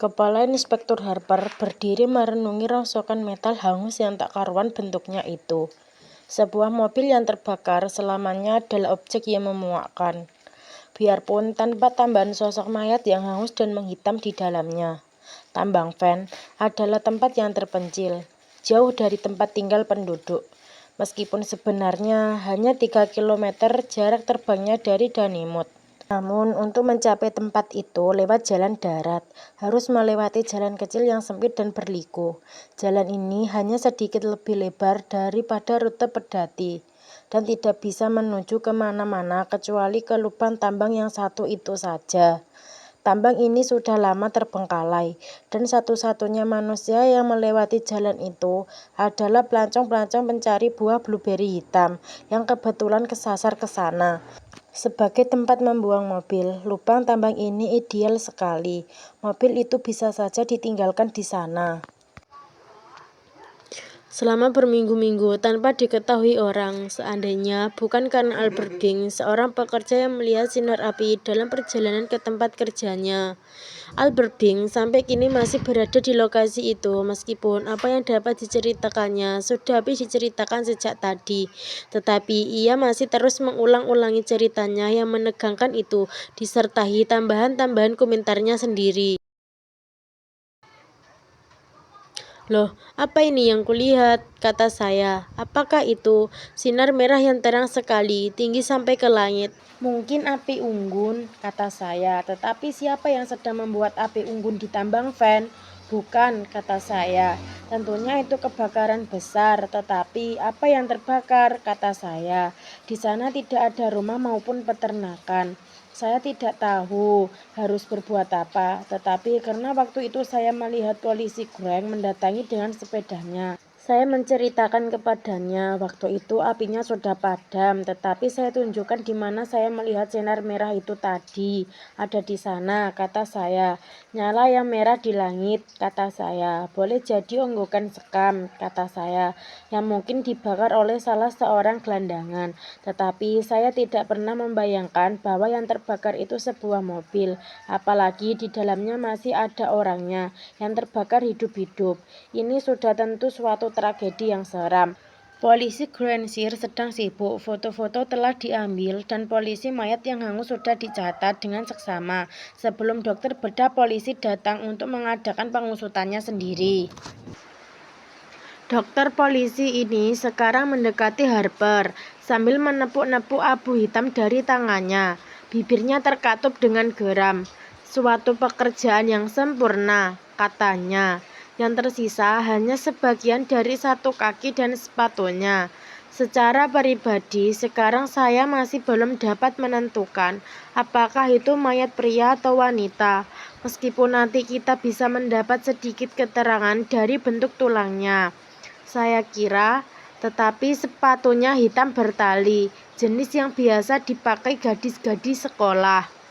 Kepala Inspektur Harper berdiri merenungi rongsokan metal hangus yang tak karuan bentuknya itu. Sebuah mobil yang terbakar selamanya adalah objek yang memuakkan. Biarpun tanpa tambahan sosok mayat yang hangus dan menghitam di dalamnya. Tambang Van adalah tempat yang terpencil, jauh dari tempat tinggal penduduk. Meskipun sebenarnya hanya 3 kilometer jarak terbangnya dari Dannemouth. Namun, untuk mencapai tempat itu lewat jalan darat, harus melewati jalan kecil yang sempit dan berliku. Jalan ini hanya sedikit lebih lebar daripada rute pedati, dan tidak bisa menuju kemana-mana kecuali ke lubang tambang yang satu itu saja. Tambang ini sudah lama terbengkalai, dan satu-satunya manusia yang melewati jalan itu adalah pelancong-pelancong pencari buah blueberry hitam yang kebetulan kesasar ke sana. Sebagai tempat membuang mobil, lubang tambang ini ideal sekali. Mobil itu bisa saja ditinggalkan di sana selama berminggu-minggu tanpa diketahui orang. Seandainya bukan karena Albert Bing, seorang pekerja yang melihat sinar api dalam perjalanan ke tempat kerjanya. Albert Bing sampai kini masih berada di lokasi itu, meskipun apa yang dapat diceritakannya sudah habis diceritakan sejak tadi. Tetapi ia masih terus mengulang-ulangi ceritanya yang menegangkan itu, disertai tambahan-tambahan komentarnya sendiri. "Loh, apa ini yang kulihat?" kata saya. "Apakah itu? Sinar merah yang terang sekali, tinggi sampai ke langit." "Mungkin api unggun," kata saya. "Tetapi siapa yang sedang membuat api unggun di tambang Van?" "Bukan," kata saya. "Tentunya itu kebakaran besar. Tetapi apa yang terbakar?" kata saya. "Di sana tidak ada rumah maupun peternakan. Saya tidak tahu harus berbuat apa, tetapi karena waktu itu saya melihat polisi Grant mendatangi dengan sepedanya. Saya menceritakan kepadanya, waktu itu apinya sudah padam, tetapi saya tunjukkan di mana saya melihat sinar merah itu tadi. Ada di sana, kata saya. Nyala yang merah di langit, kata saya. Boleh jadi onggokan sekam, kata saya, yang mungkin dibakar oleh salah seorang gelandangan. Tetapi saya tidak pernah membayangkan bahwa yang terbakar itu sebuah mobil, apalagi di dalamnya masih ada orangnya yang terbakar hidup-hidup. Ini sudah tentu suatu tragedi yang seram. Polisi Granshire sedang sibuk, foto-foto telah diambil, dan polisi mayat yang hangus sudah dicatat dengan seksama sebelum dokter bedah polisi datang untuk mengadakan pengusutannya sendiri. Dokter polisi ini sekarang mendekati Harper sambil menepuk-nepuk abu hitam dari tangannya. Bibirnya terkatup dengan geram. "Suatu pekerjaan yang sempurna," katanya. "Yang tersisa hanya sebagian dari satu kaki dan sepatunya. Secara pribadi, sekarang saya masih belum dapat menentukan apakah itu mayat pria atau wanita, meskipun nanti kita bisa mendapat sedikit keterangan dari bentuk tulangnya. Saya kira, tetapi sepatunya hitam bertali, jenis yang biasa dipakai gadis-gadis sekolah.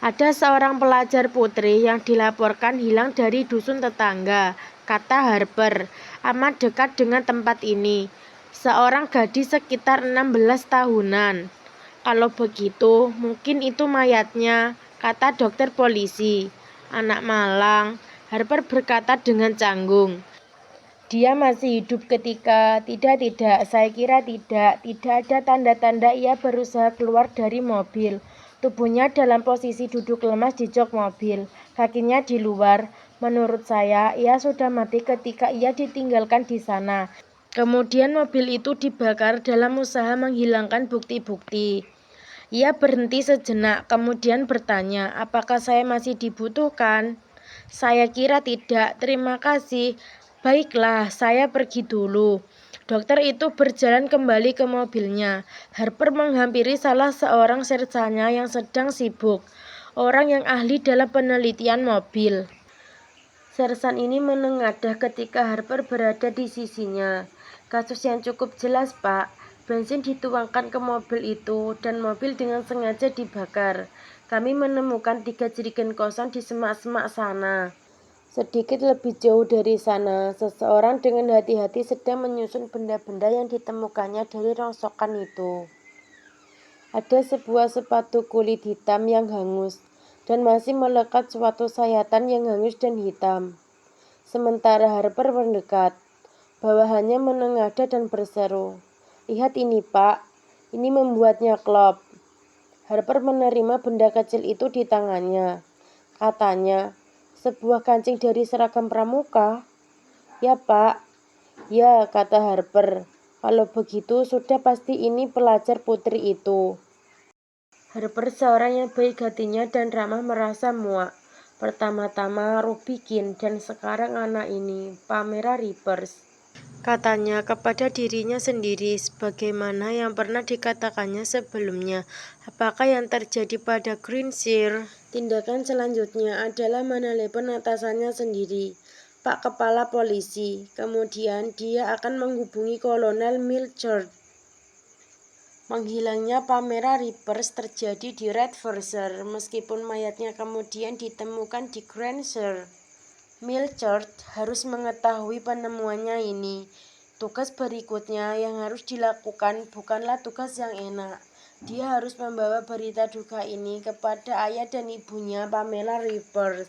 Ada seorang pelajar putri yang dilaporkan hilang dari dusun tetangga," kata Harper, "amat dekat dengan tempat ini. Seorang gadis sekitar 16 tahunan. Kalau begitu, mungkin itu mayatnya," kata dokter polisi. "Anak malang," Harper berkata dengan canggung. "Dia masih hidup ketika..." Tidak, saya kira tidak. Tidak ada tanda-tanda ia berusaha keluar dari mobil. Tubuhnya dalam posisi duduk lemas di jok mobil, kakinya di luar. Menurut saya, ia sudah mati ketika ia ditinggalkan di sana. Kemudian mobil itu dibakar dalam usaha menghilangkan bukti-bukti." Ia berhenti sejenak, kemudian bertanya, "Apakah saya masih dibutuhkan?" "Saya kira tidak, terima kasih." "Baiklah, saya pergi dulu." Dokter itu berjalan kembali ke mobilnya. Harper menghampiri salah seorang sersannya yang sedang sibuk, orang yang ahli dalam penelitian mobil. Sersan ini menengadah ketika Harper berada di sisinya. "Kasus yang cukup jelas, Pak. Bensin dituangkan ke mobil itu dan mobil dengan sengaja dibakar. Kami menemukan 3 jerigen kosong di semak-semak sana. Sedikit lebih jauh dari sana, seseorang dengan hati-hati sedang menyusun benda-benda yang ditemukannya dari rongsokan itu. Ada sebuah sepatu kulit hitam yang hangus. dan masih melekat suatu sayatan yang hangus dan hitam. Sementara Harper mendekat, bawahannya menengadah dan berseru, "Lihat ini, Pak, ini membuatnya klop." Harper menerima benda kecil itu di tangannya. Katanya, "Sebuah kancing dari seragam pramuka." "Ya, Pak." "Ya," kata Harper. "Kalau begitu, sudah pasti ini pelajar putri itu." Harper seorang yang baik hatinya dan ramah merasa muak. Pertama-tama Ruby Keene dan sekarang anak ini, Pamela Rivers. Katanya kepada dirinya sendiri, sebagaimana yang pernah dikatakannya sebelumnya. Apakah yang terjadi pada Greenshire? Tindakan selanjutnya adalah menelepon atasannya sendiri, "Pak Kepala Polisi." Kemudian dia akan menghubungi Kolonel Milchard. Menghilangnya Pamela Rivers terjadi di Redvershire, meskipun mayatnya kemudian ditemukan di Greenshire. Milchard harus mengetahui penemuannya ini. Tugas berikutnya yang harus dilakukan bukanlah tugas yang enak. Dia harus membawa berita duka ini kepada ayah dan ibunya Pamela Rivers.